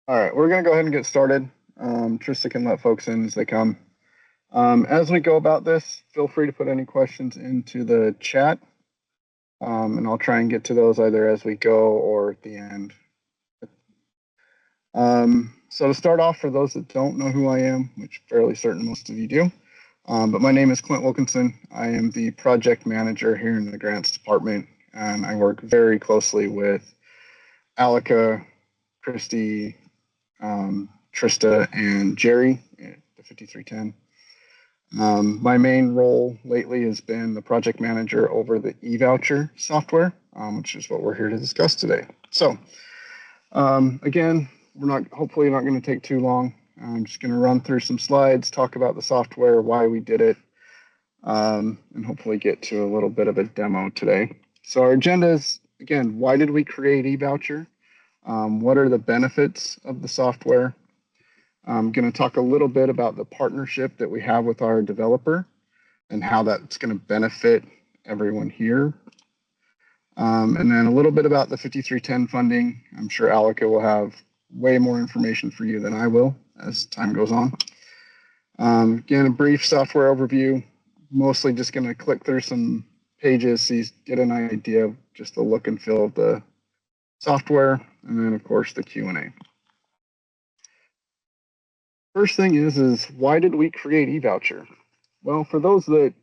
All right, we're going to go ahead and get started. Trista can let folks in as they come. As we go about this, feel free to put any questions into the chat, and I'll try and get to those either as we go or at the end. So to start off, for those that don't know who I am, which fairly certain most of you do, but my name is Clint Wilkinson. I am the project manager here in the grants department, and I work very closely with Alika, Christy, Trista, and Jerry at the 5310. My main role lately has been the project manager over the Evoucher software, which is what we're here to discuss today. So again, we're hopefully not going to take too long. I'm just going to run through some slides, talk about the software, why we did it, and hopefully get to a little bit of a demo today. So our agenda is, again, why did we create eVoucher? What are the benefits of the software? I'm going to talk a little bit about the partnership that we have with our developer and how that's going to benefit everyone here. And then a little bit about the 5310 funding. I'm sure Alika will have way more information for you than I will as time goes on. Again, a brief software overview, mostly just going to click through some pages so you get an idea of just the look and feel of the software, and then of course the Q&A. First thing is why did we create eVoucher? Well, for those that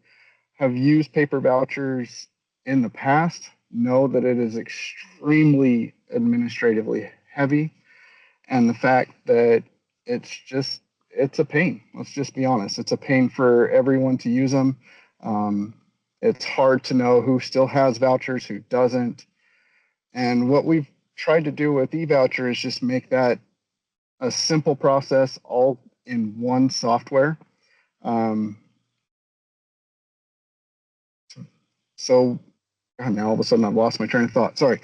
have used paper vouchers in the past, know that it is extremely administratively heavy, and the fact that it's a pain. Let's just be honest. It's a pain for everyone to use them. It's hard to know who still has vouchers, who doesn't. And what we've tried to do with eVoucher is just make that a simple process all in one software. So now all of a sudden I've lost my train of thought. Sorry.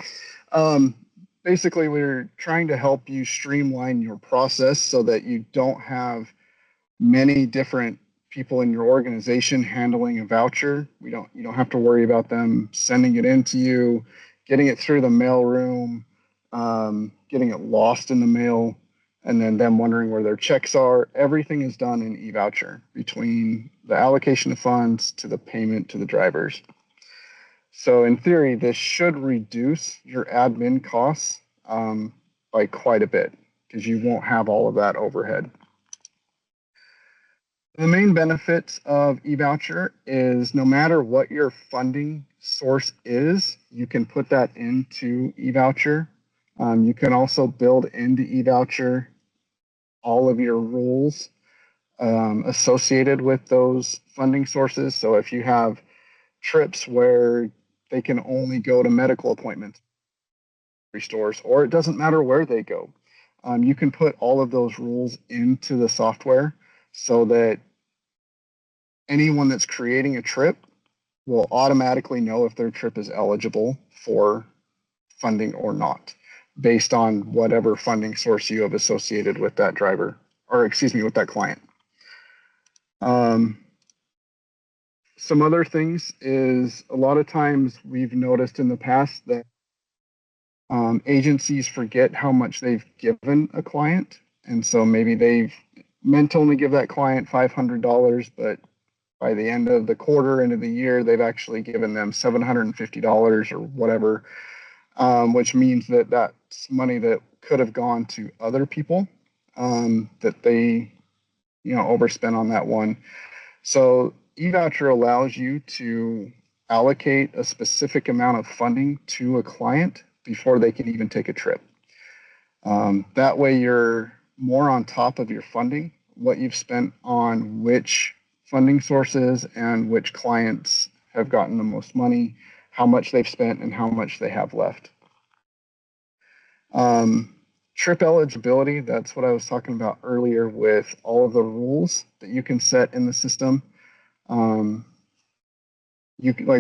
Basically, we're trying to help you streamline your process so that you don't have many different people in your organization handling a voucher. You don't have to worry about them sending it in to you, getting it through the mailroom, getting it lost in the mail, and then them wondering where their checks are. Everything is done in eVoucher, between the allocation of funds to the payment to the drivers. So in theory, this should reduce your admin costs by quite a bit, because you won't have all of that overhead. The main benefits of eVoucher is no matter what your funding source is, you can put that into eVoucher. You can also build into eVoucher all of your rules associated with those funding sources. So if you have trips where they can only go to medical appointments, stores, or it doesn't matter where they go, you can put all of those rules into the software so that anyone that's creating a trip will automatically know if their trip is eligible for funding or not, based on whatever funding source you have associated with that driver, or excuse me, with that client. Some other things is a lot of times we've noticed in the past that agencies forget how much they've given a client. And so maybe they've meant to only give that client $500, but by the end of the quarter, end of the year, they've actually given them $750 or whatever, which means that that's money that could have gone to other people that they, overspent on that one. So eVoucher allows you to allocate a specific amount of funding to a client before they can even take a trip. That way you're more on top of your funding, what you've spent on which funding sources and which clients have gotten the most money, how much they've spent, and how much they have left. Trip eligibility, that's what I was talking about earlier with all of the rules that you can set in the system. Like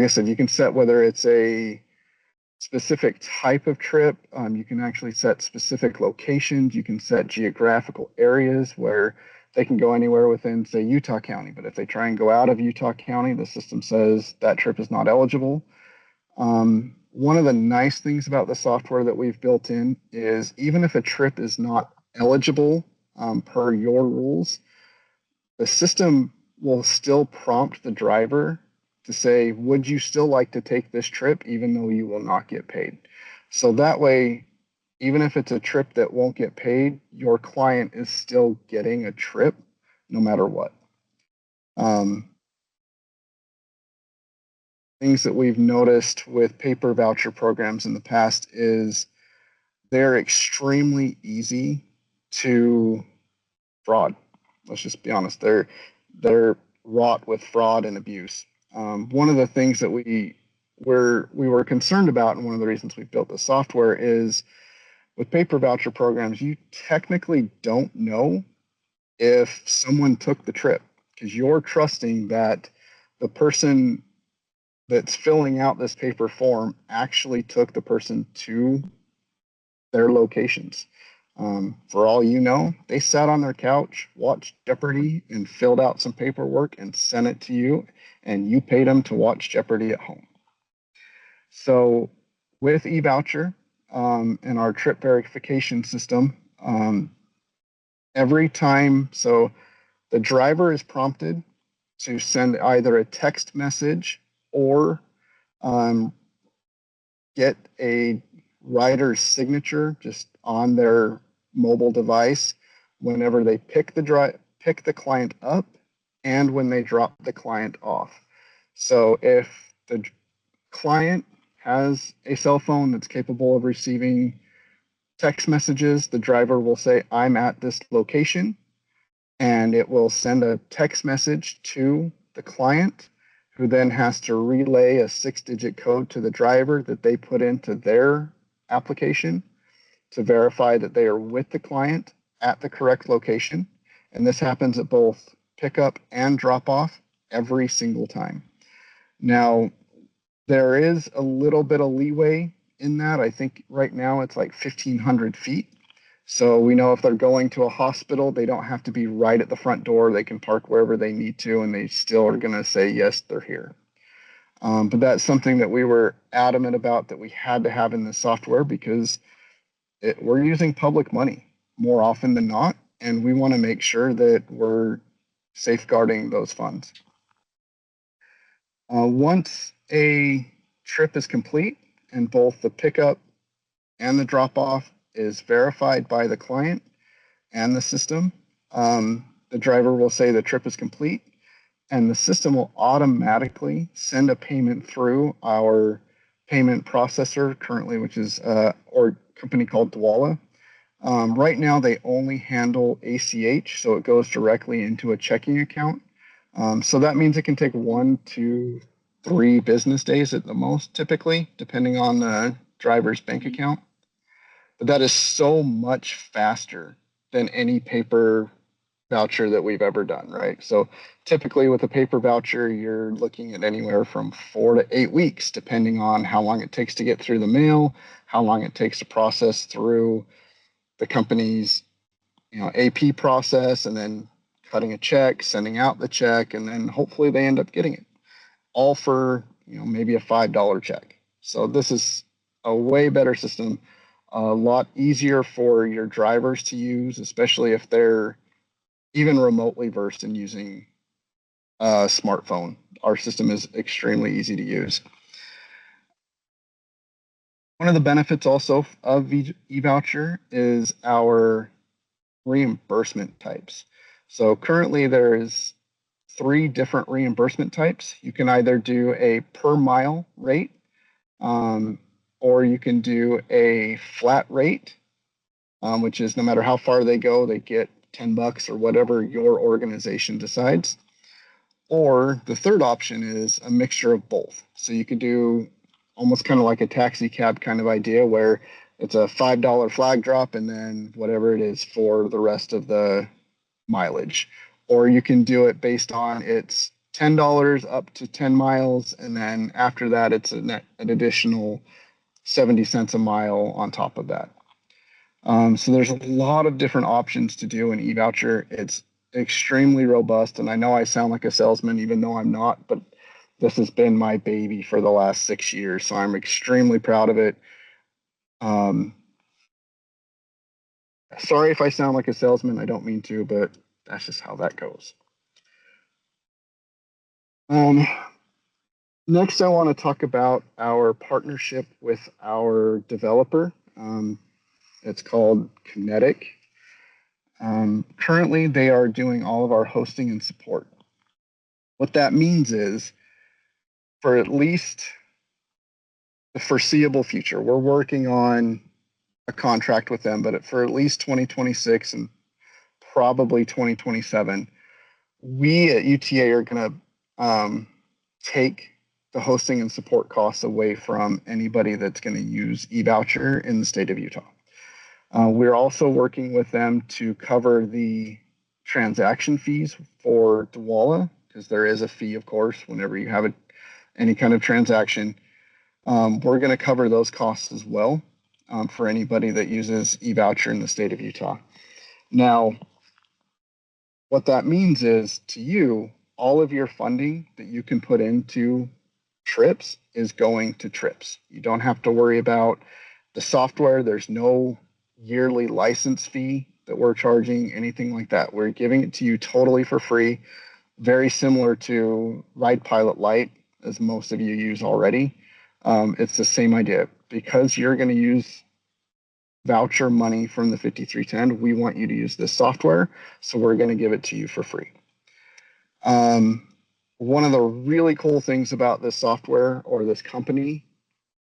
I said, you can set whether it's a specific type of trip. You can actually set specific locations. You can set geographical areas where they can go anywhere within, say, Utah County. But if they try and go out of Utah County, the system says that trip is not eligible. One of the nice things about the software that we've built in is even if a trip is not eligible per your rules, the system will still prompt the driver to say, would you still like to take this trip even though you will not get paid? So that way, even if it's a trip that won't get paid, your client is still getting a trip no matter what. Things that we've noticed with paper voucher programs in the past is they're extremely easy to fraud. Let's just be honest. They're wrought with fraud and abuse. One of the things that we were concerned about, and one of the reasons we built the software, is with paper voucher programs, you technically don't know if someone took the trip because you're trusting that the person that's filling out this paper form actually took the person to their locations. For all you know, they sat on their couch, watched Jeopardy, and filled out some paperwork and sent it to you, and you paid them to watch Jeopardy at home. So with eVoucher and our trip verification system, every time, so the driver is prompted to send either a text message or get a rider's signature just on their mobile device whenever they pick the client up and when they drop the client off. So if the client has a cell phone that's capable of receiving text messages, the driver will say, I'm at this location, and it will send a text message to the client, who then has to relay a 6-digit code to the driver that they put into their application to verify that they are with the client at the correct location. And this happens at both pickup and drop off every single time. Now, there is a little bit of leeway in that. I think right now it's like 1,500 feet. So we know if they're going to a hospital, they don't have to be right at the front door. They can park wherever they need to, and they still are going to say, yes, they're here. But that's something that we were adamant about that we had to have in the software because we're using public money more often than not, and we want to make sure that we're safeguarding those funds. Once a trip is complete and both the pickup and the drop-off is verified by the client and the system, the driver will say the trip is complete, and the system will automatically send a payment through our payment processor currently, which is or company called Dwala. Right now, they only handle ACH, so it goes directly into a checking account. So that means it can take 1, 2, 3 business days at the most, typically, depending on the driver's bank account. But that is so much faster than any paper voucher that we've ever done, right? So typically with a paper voucher, you're looking at anywhere from 4 to 8 weeks, depending on how long it takes to get through the mail, how long it takes to process through the company's AP process, and then cutting a check, sending out the check, and then hopefully they end up getting it, all for maybe a $5 check. So this is a way better system, a lot easier for your drivers to use, especially if they're even remotely versed in using a smartphone. Our system is extremely easy to use. One of the benefits also of eVoucher is our reimbursement types. So currently there's 3 different reimbursement types. You can either do a per mile rate, or you can do a flat rate, which is no matter how far they go, they get $10 or whatever your organization decides. Or the third option is a mixture of both. So you could do almost kind of like a taxi cab kind of idea where it's a $5 flag drop and then whatever it is for the rest of the mileage. Or you can do it based on it's $10 up to 10 miles, and then after that it's an additional 70 cents a mile on top of that. So there's a lot of different options to do in eVoucher. It's extremely robust, and I know I sound like a salesman even though I'm not, but this has been my baby for the last 6 years, so I'm extremely proud of it. Sorry if I sound like a salesman. I don't mean to, but that's just how that goes. Next, I want to talk about our partnership with our developer. It's called Kinetech. Currently, they are doing all of our hosting and support. What that means is, for at least the foreseeable future, we're working on a contract with them, but for at least 2026 and probably 2027, we at UTA are going to take the hosting and support costs away from anybody that's going to use Evoucher in the state of Utah. We're also working with them to cover the transaction fees for Dwala, because there is a fee, of course, whenever you have any kind of transaction. We're going to cover those costs as well for anybody that uses Evoucher in the state of Utah. Now, what that means is, to you, all of your funding that you can put into trips is going to trips. You don't have to worry about the software. There's no yearly license fee that we're charging, anything like that. We're giving it to you totally for free, very similar to Ride Pilot Lite, as most of you use already. It's the same idea. Because you're going to use voucher money from the 5310, we want you to use this software, so we're going to give it to you for free. One of the really cool things about this software or this company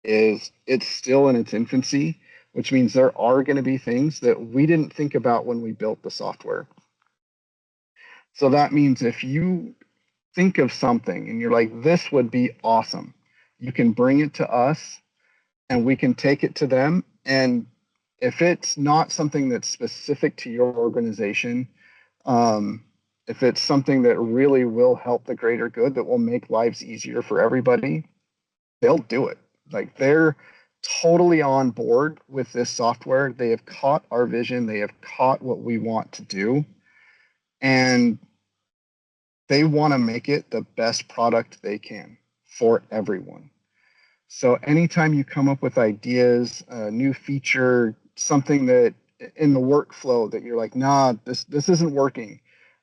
is it's still in its infancy, which means there are going to be things that we didn't think about when we built the software. So that means if you think of something and you're like, this would be awesome, you can bring it to us and we can take it to them. And if it's not something that's specific to your organization, if it's something that really will help the greater good, that will make lives easier for everybody, they'll do it. Like, they're totally on board with this software. They have caught our vision. They have caught what we want to do. And they want to make it the best product they can for everyone. So anytime you come up with ideas, a new feature, something that in the workflow that you're like, nah, this isn't working.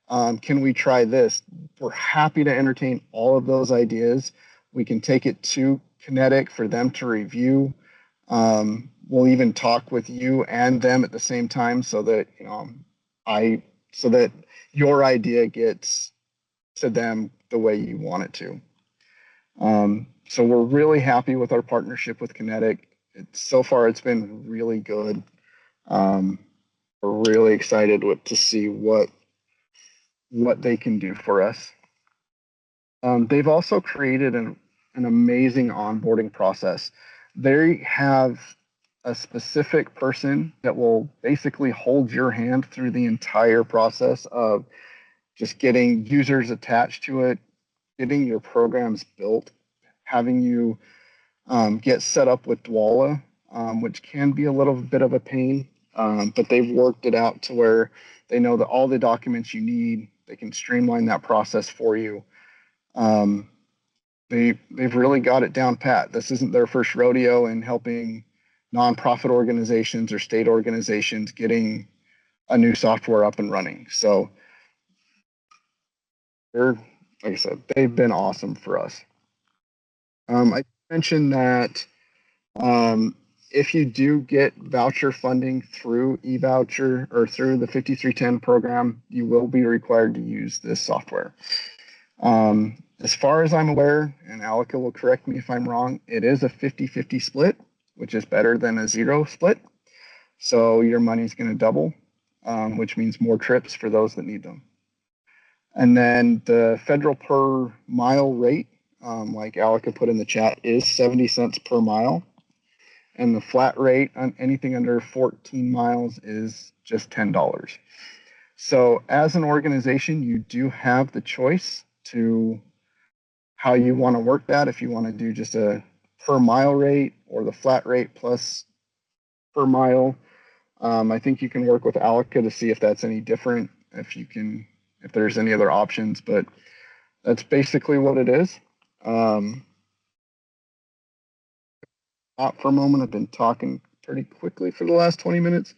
Can we try this? We're happy to entertain all of those ideas. We can take it to Kinetech for them to review. We'll even talk with you and them at the same time, so that so that your idea gets to them the way you want it to. So we're really happy with our partnership with Kinetech. So far, it's been really good. We're really excited to see what they can do for us. They've also created an amazing onboarding process. They have a specific person that will basically hold your hand through the entire process of just getting users attached to it, getting your programs built, having you get set up with Dwala, which can be a little bit of a pain, but they've worked it out to where they know that all the documents you need, they can streamline that process for you. They've really got it down pat. This isn't their first rodeo in helping nonprofit organizations or state organizations getting a new software up and running. So they're, like I said, they've been awesome for us. I mentioned that if you do get voucher funding through eVoucher or through the 5310 program, you will be required to use this software. As far as I'm aware, and Alika will correct me if I'm wrong, it is a 50-50 split, which is better than a 0 split. So your money's going to double, which means more trips for those that need them. And then the federal per mile rate, like Alika put in the chat, is 70 cents per mile. And the flat rate on anything under 14 miles is just $10. So as an organization, you do have the choice to how you want to work that. If you want to do just a per mile rate or the flat rate plus per mile, I think you can work with Alika to see if that's any different, if there's any other options, but that's basically what it is. Stop for a moment. I've been talking pretty quickly for the last 20 minutes.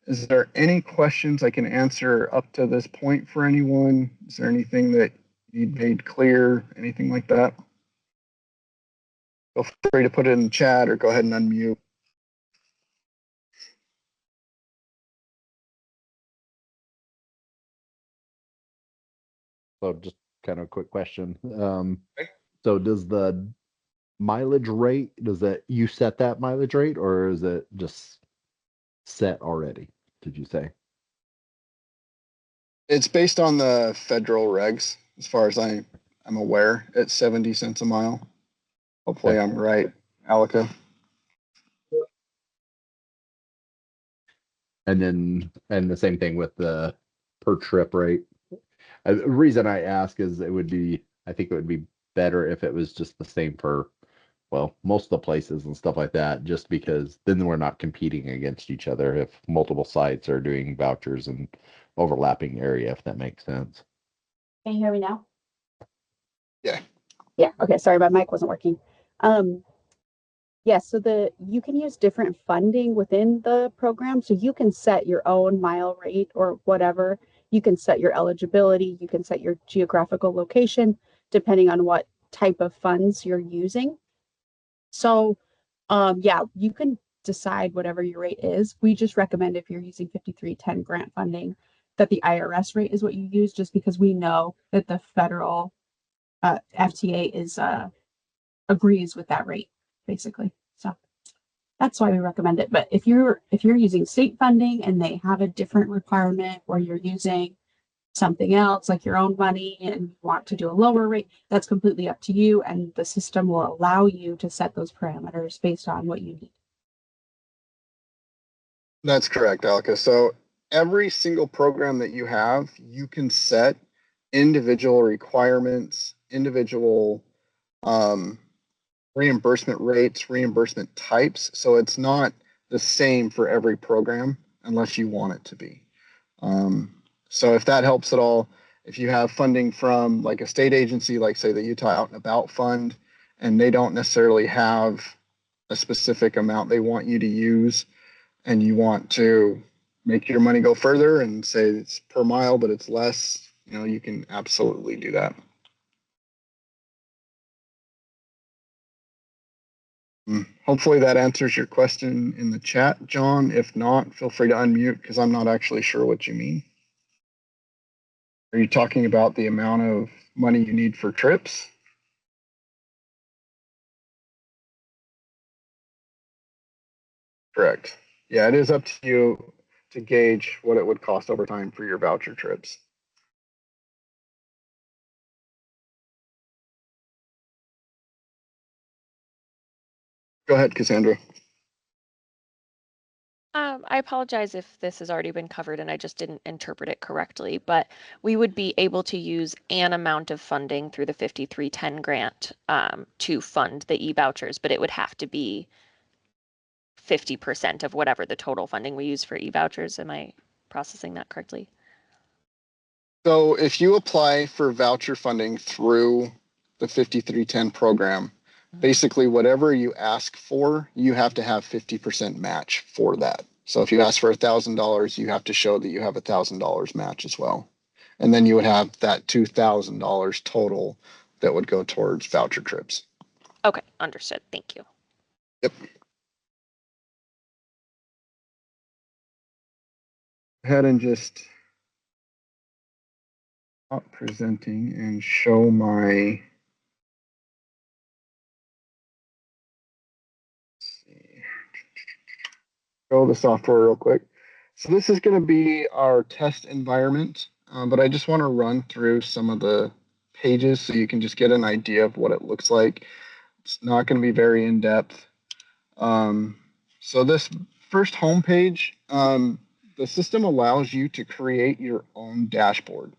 Is there any questions I can answer up to this point for anyone? Is there anything that you need made clear? Anything like that? Feel free to put it in the chat or go ahead and unmute. So just kind of a quick question. So does the mileage rate, does that you set that mileage rate, or is it just set already? Did you say? It's based on the federal regs, as far as I'm aware. It's 70 cents a mile. Hopefully, Okay. I'm right, Alika. And the same thing with the per trip rate. The reason I ask is I think it would be better if it was just the same for, well, most of the places and stuff like that, just because then we're not competing against each other if multiple sites are doing vouchers and overlapping area, if that makes sense. Can you hear me now? Yeah. Yeah. Okay. Sorry, my mic wasn't working. Yeah, so you can use different funding within the program. So you can set your own mile rate or whatever. You can set your eligibility. You can set your geographical location depending on what type of funds you're using. So, yeah, you can decide whatever your rate is. We just recommend if you're using 5310 grant funding that the IRS rate is what you use, just because we know that the federal FTA is agrees with that rate, basically. So that's why we recommend it. But if you're using state funding and they have a different requirement, or you're using something else like your own money and you want to do a lower rate, that's completely up to you, and the system will allow you to set those parameters based on what you need. That's correct, Alika. So every single program that you have, you can set individual requirements, individual reimbursement rates, reimbursement types. So it's not the same for every program unless you want it to be. So if that helps at all, if you have funding from like a state agency, like say the Utah Out and About Fund, and they don't necessarily have a specific amount they want you to use, and you want to make your money go further and say it's per mile, but it's less, you can absolutely do that. Hopefully that answers your question in the chat, John. If not, feel free to unmute because I'm not actually sure what you mean. Are you talking about the amount of money you need for trips? Correct. Yeah, it is up to you to gauge what it would cost over time for your voucher trips. Go ahead, Cassandra. I apologize if this has already been covered and I just didn't interpret it correctly, but we would be able to use an amount of funding through the 5310 grant to fund the e-vouchers, but it would have to be 50% of whatever the total funding we use for e-vouchers. Am I processing that correctly? So if you apply for voucher funding through the 5310 program, basically whatever you ask for, you have to have 50% match for that. So if you ask for $1,000, you have to show that you have $1,000 match as well. And then you would have that $2,000 total that would go towards voucher trips. Okay, understood. Thank you. Yep. Go ahead and just stop presenting and show my show the software real quick. So this is going to be our test environment, but I just want to run through some of the pages so you can just get an idea of what it looks like. It's not going to be very in-depth. So this first homepage, the system allows you to create your own dashboard.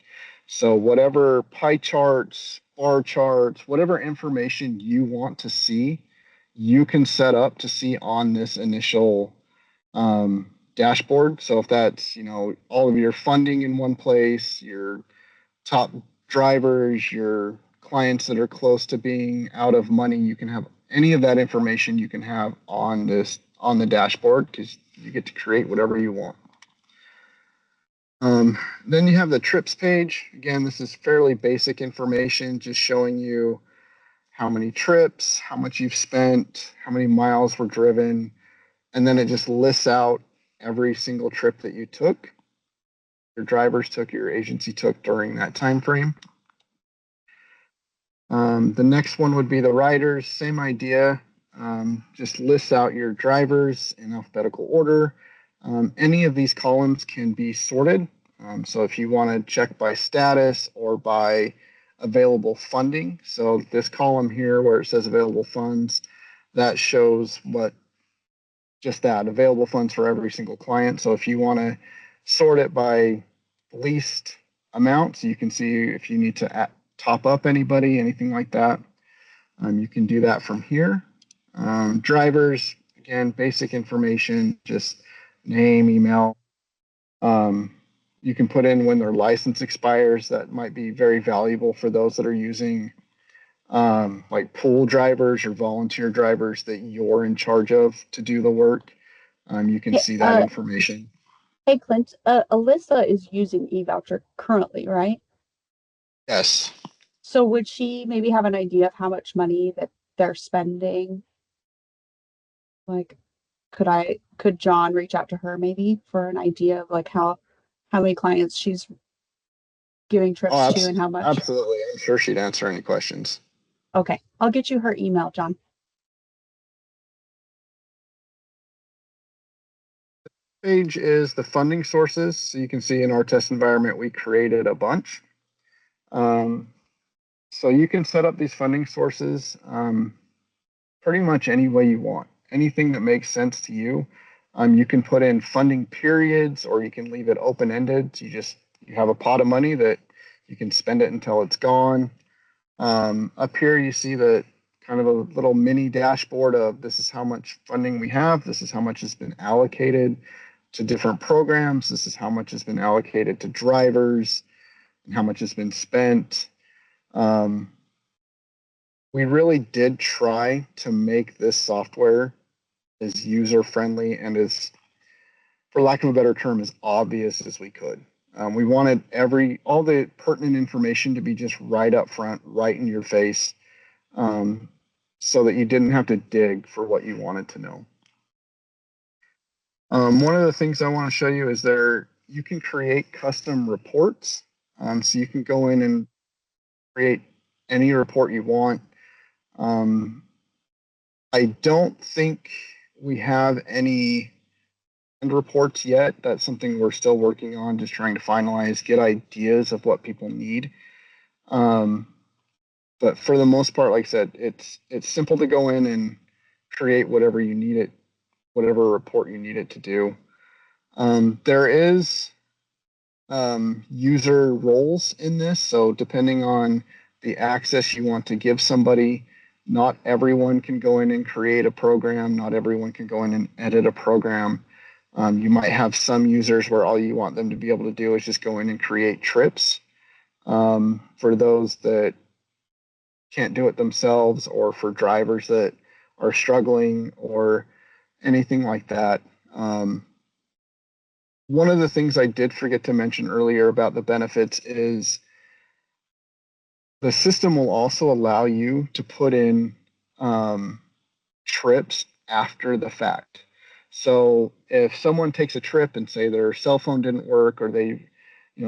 So whatever pie charts, bar charts, whatever information you want to see, you can set up to see on this initial dashboard. So if that's, all of your funding in one place, your top drivers, your clients that are close to being out of money, you can have any of that information you can have on the dashboard because you get to create whatever you want. Then you have the trips page. Again, this is fairly basic information, just showing you how many trips, how much you've spent, how many miles were driven, and then it just lists out every single trip that you took, your drivers took, your agency took during that time frame. The next one would be the riders, same idea. Just lists out your drivers in alphabetical order. Any of these columns can be sorted. So if you want to check by status or by available funding, so this column here where it says available funds, that shows what just that available funds for every single client. So if you want to sort it by least amount, so you can see if you need to top up anybody, anything like that, you can do that from here. Drivers, again, basic information, just name, email. You can put in when their license expires. That might be very valuable for those that are using like pool drivers or volunteer drivers that you're in charge of to do the work. You can Hey, see that information. Hey, Clint, Alyssa is using eVoucher currently, right? Yes. So would she maybe have an idea of how much money that they're spending? Like, could John reach out to her maybe for an idea of like how many clients she's giving trips Oh, to and how much? absolutely. I'm sure she'd answer any questions. Okay, I'll get you her email, John. Page is the funding sources. So you can see in our test environment, we created a bunch. So you can set up these funding sources pretty much any way you want. Anything that makes sense to you. You can put in funding periods, or you can leave it open-ended. You have a pot of money that you can spend it until it's gone. Up here, you see the kind of a little mini dashboard of this is how much funding we have. This is how much has been allocated to different programs. This is how much has been allocated to drivers and how much has been spent. We really did try to make this software as user-friendly and as, for lack of a better term, as obvious as we could. We wanted all the pertinent information to be just right up front, right in your face, so that you didn't have to dig for what you wanted to know. One of the things I want to show you is you can create custom reports. So you can go in and create any report you want. I don't think we have any end reports yet. That's something we're still working on, just trying to finalize, get ideas of what people need. But for the most part, like I said, it's simple to go in and create whatever you need it, whatever report you need it to do. There is user roles in this, so depending on the access you want to give somebody, not everyone can go in and create a program. Not everyone can go in and edit a program. You might have some users where all you want them to be able to do is just go in and create trips. For those that can't do it themselves, or for drivers that are struggling or anything like that. One of the things I did forget to mention earlier about the benefits is the system will also allow you to put in trips after the fact. So if someone takes a trip and say their cell phone didn't work, or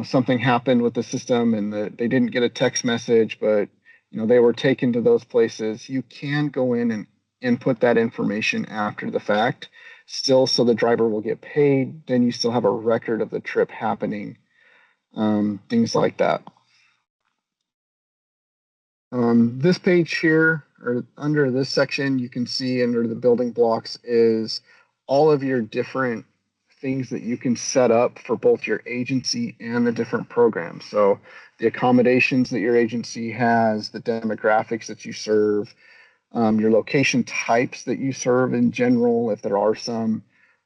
something happened with the system and they didn't get a text message, but they were taken to those places, you can go in and input that information after the fact, still, so the driver will get paid. Then you still have a record of the trip happening, things like that. This page here, or under this section, you can see under the building blocks is all of your different things that you can set up for both your agency and the different programs. So the accommodations that your agency has, the demographics that you serve, your location types that you serve in general, if there are some,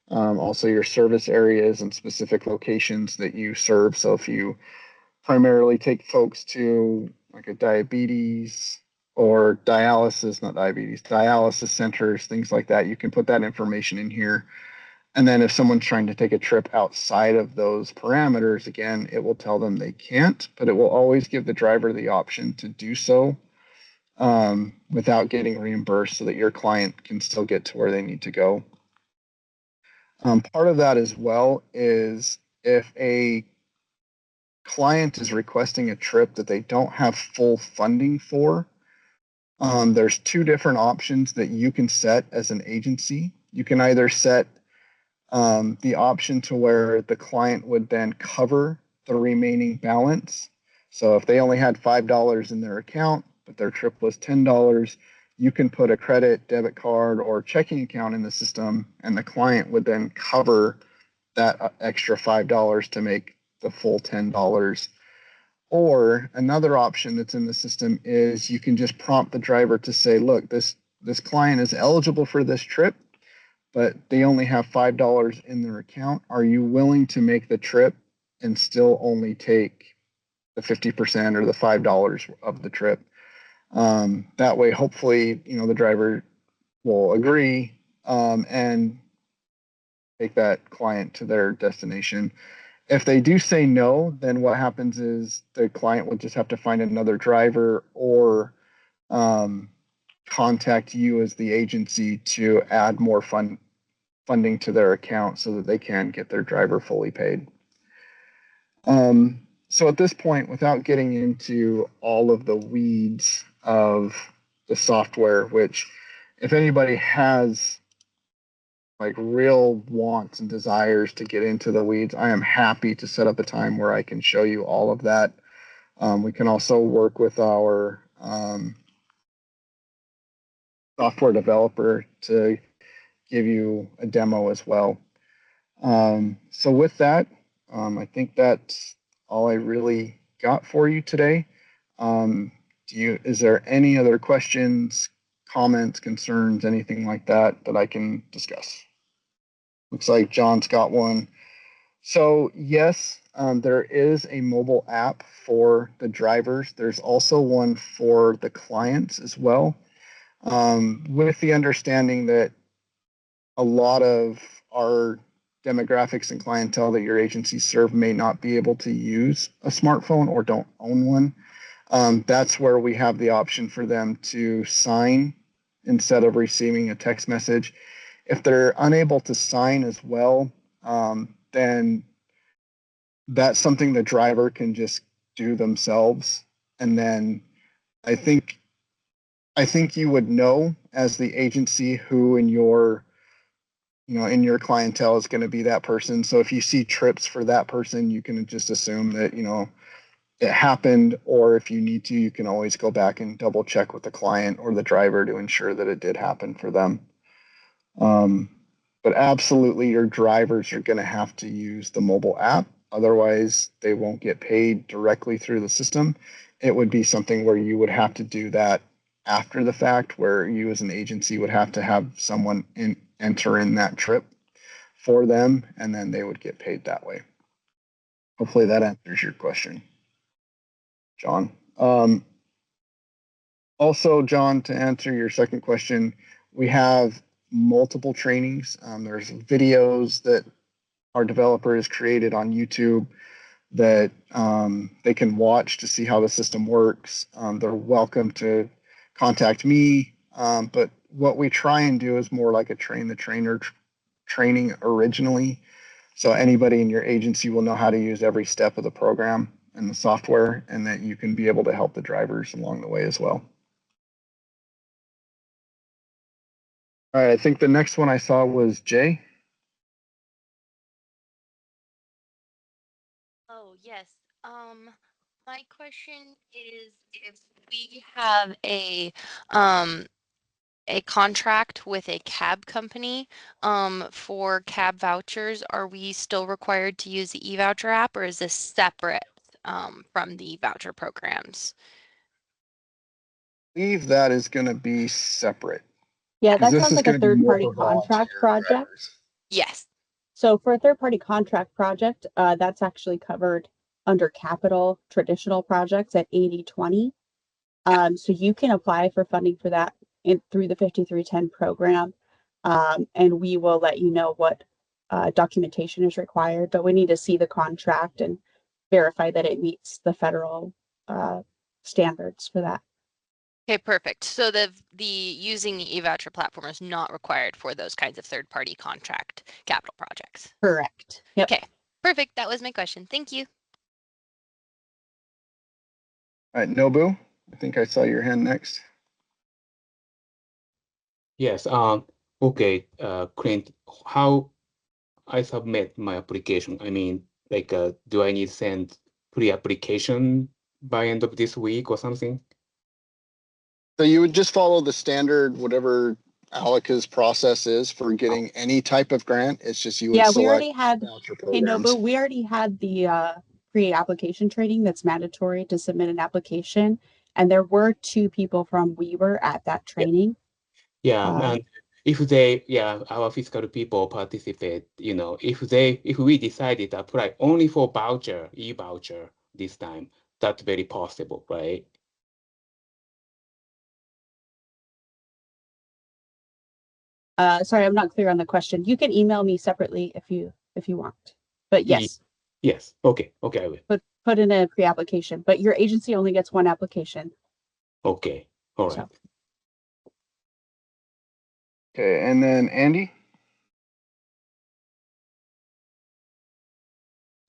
also your service areas and specific locations that you serve. So if you primarily take folks to like a diabetes or dialysis, not diabetes, dialysis centers, things like that, you can put that information in here. And then if someone's trying to take a trip outside of those parameters, again, it will tell them they can't, but it will always give the driver the option to do so without getting reimbursed so that your client can still get to where they need to go. Part of that as well is if a client is requesting a trip that they don't have full funding for, there's two different options that you can set as an agency. You can either set the option to where the client would then cover the remaining balance. So if they only had $5 in their account, but their trip was $10, you can put a credit, debit card, or checking account in the system, and the client would then cover that extra $5 to make the full $10. Or another option that's in the system is you can just prompt the driver to say, look, this client is eligible for this trip, but they only have $5 in their account. Are you willing to make the trip and still only take the 50% or the $5 of the trip? That way, hopefully, the driver will agree and take that client to their destination. If they do say no, then what happens is the client will just have to find another driver or contact you as the agency to add more funding to their account so that they can get their driver fully paid. So at this point, without getting into all of the weeds of the software, which if anybody has like real wants and desires to get into the weeds, I am happy to set up a time where I can show you all of that. We can also work with our software developer to give you a demo as well. So with that, I think that's all I really got for you today. Is there any other questions, comments, concerns, anything like that I can discuss? Looks like John's got one. So yes, there is a mobile app for the drivers. There's also one for the clients as well, with the understanding that a lot of our demographics and clientele that your agency serve may not be able to use a smartphone or don't own one. That's where we have the option for them to sign instead of receiving a text message. If they're unable to sign as well, then that's something the driver can just do themselves. And then I think you would know as the agency who in your clientele is going to be that person. So if you see trips for that person, you can just assume that, it happened, or if you need to, you can always go back and double check with the client or the driver to ensure that it did happen for them. But absolutely, your drivers are going to have to use the mobile app. Otherwise, they won't get paid directly through the system. It would be something where you would have to do that after the fact, where you as an agency would have to have someone enter in that trip for them, and then they would get paid that way. Hopefully that answers your question, John. Also, John, to answer your second question, we have multiple trainings. There's videos that our developer has created on YouTube that they can watch to see how the system works. They're welcome to contact me, but what we try and do is more like a train the trainer training originally. So anybody in your agency will know how to use every step of the program and the software, and that you can be able to help the drivers along the way as well. All right, I think the next one I saw was Jay. Oh, yes. My question is if we have a contract with a cab company for cab vouchers, are we still required to use the eVoucher app, or is this separate from the voucher programs? I believe that is going to be separate. Yeah, that This sounds is like a gonna be more third-party for contract volunteer project. drivers. Yes. So for a third-party contract project, that's actually covered under capital traditional projects at 80/20. So you can apply for funding for that through the 5310 program, and we will let you know what documentation is required, but we need to see the contract and verify that it meets the federal standards for that. Okay, perfect. So the using the eVoucher platform is not required for those kinds of third-party contract capital projects. Correct. Yep. Okay, perfect. That was my question. Thank you. All right, Nobu, I think I saw your hand next. Yes. Okay. Clint, how I submit my application? I mean, like, do I need to send pre-application by end of this week or something? So you would just follow the standard, whatever Alika's process is for getting any type of grant. It's just you would Yeah, we select already had, voucher hey, no, programs. but we already had the pre-application training that's mandatory to submit an application. And there were 2 people from Weaver at that training. Yeah, and if they, our fiscal people participate, if we decided to apply only for voucher, e-voucher this time, that's very possible, right? Sorry, I'm not clear on the question. You can email me separately if you want. But yes, Yes. Okay, I will. put in a pre-application, but your agency only gets 1 application. Okay, all right. So. Okay, and then Andy?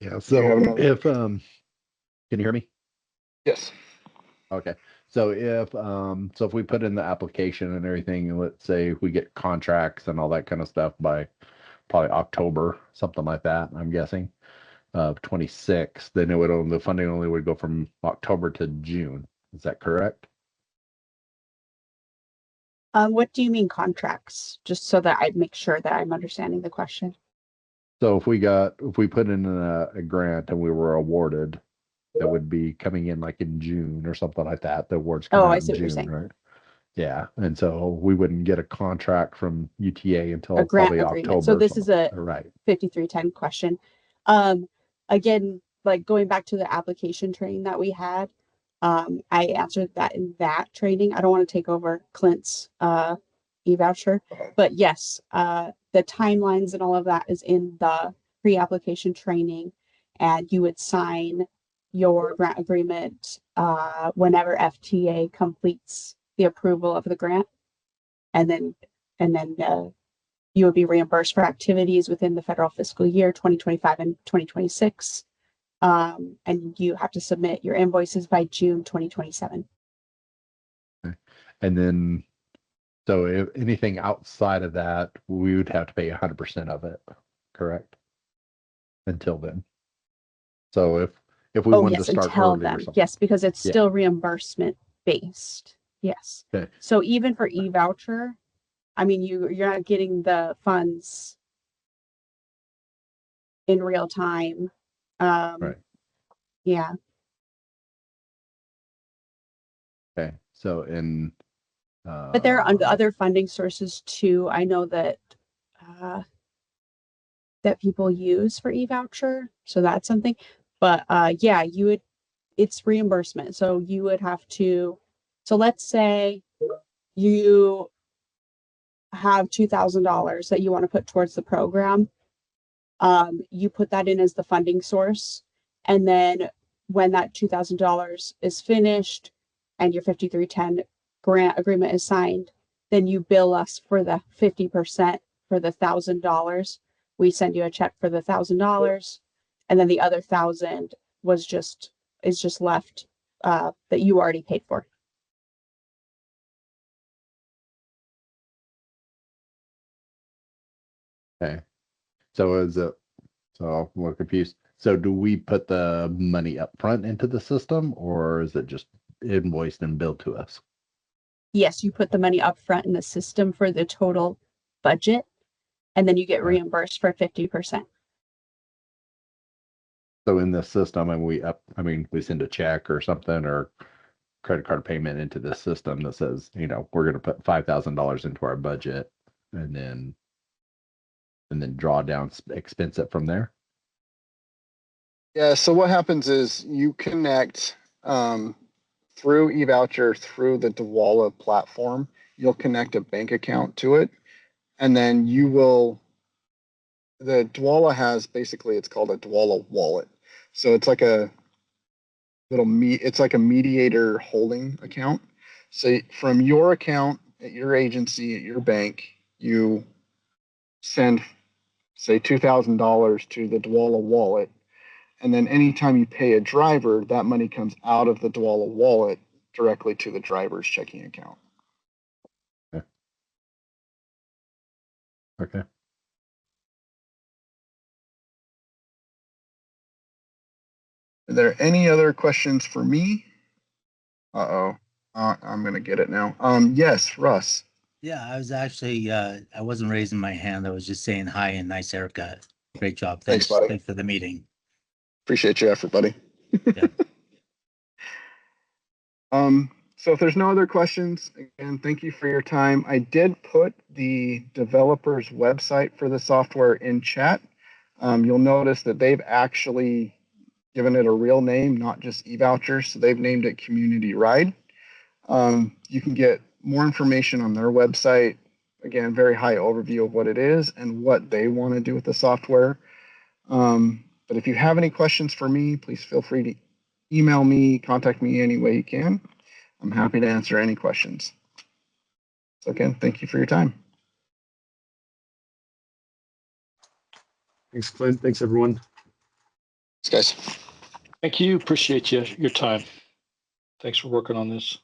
Yeah. Do you have So another if question? can you hear me? Yes. Okay. So if we put in the application and everything, and let's say we get contracts and all that kind of stuff by probably October, something like that, I'm guessing, of 26, then the funding only would go from October to June. Is that correct? What do you mean contracts? Just so that I make sure that I'm understanding the question. So if we put in a grant and we were awarded, that would be coming in like in June or something like that. The awards come Oh, out I in see what you're June, saying. right? Yeah, and so we wouldn't get a contract from UTA until A grant probably agreement. October. So this is a right. 5310 question. Again, like going back to the application training that we had, I answered that in that training. I don't want to take over Clint's e-voucher, but yes, the timelines and all of that is in the pre-application training, and you would sign your grant agreement whenever FTA completes the approval of the grant, and then you would be reimbursed for activities within the federal fiscal year 2025 and 2026. And you have to submit your invoices by June 2027. Okay. And then, so if anything outside of that, we would have to pay 100% of it, correct? Until then. So if we wanted to start until early or then, something. yes, because it's still reimbursement based. Yes. Okay. So even for e-voucher, I mean, you're not getting the funds in real time. Right. Yeah. Okay. So But there are other funding sources too. I know that that people use for e-voucher, so that's something. But yeah, it's reimbursement. So you would have to. So let's say you have $2,000 that you want to put towards the program. You put that in as the funding source, and then when that $2,000 is finished and your 5310 grant agreement is signed, then you bill us for the 50% for the $1,000. We send you a check for the $1,000, and then the other 1,000 is just left that you already paid for. okay. So I'm a little confused. So do we put the money up front into the system, or is it just invoiced and billed to us? Yes, you put the money up front in the system for the total budget, and then you get reimbursed for 50%. So in the system, and we send a check or something or credit card payment into the system that says, we're going to put $5,000 into our budget, and then draw down, expense it from there. Yeah, so what happens is you connect through eVoucher, through the Dwala platform. You'll connect a bank account to it, and then you will the Dwala has basically, it's called a Dwala wallet. So it's like a it's like a mediator holding account. So from your account at your agency, at your bank, you send, say, $2,000 to the Dwala wallet. And then anytime you pay a driver, that money comes out of the Dwala wallet directly to the driver's checking account. Okay. Are there any other questions for me? I'm gonna get it now. Yes, Russ. Yeah, I was actually, I wasn't raising my hand. I was just saying hi and nice haircut. Great job. Thanks, buddy. Thanks for the meeting. Appreciate your effort, buddy. Yeah. So if there's no other questions, again, thank you for your time. I did put the developer's website for the software in chat. You'll notice that they've actually given it a real name, not just eVoucher. So they've named it Community Ride. You can get more information on their website. Again, very high overview of what it is and what they want to do with the software. But if you have any questions for me, please feel free to email me, contact me any way you can. I'm happy to answer any questions. So again, thank you for your time. Thanks, Clint. Thanks, everyone. Thanks, guys. Thank you. Appreciate your time. Thanks for working on this.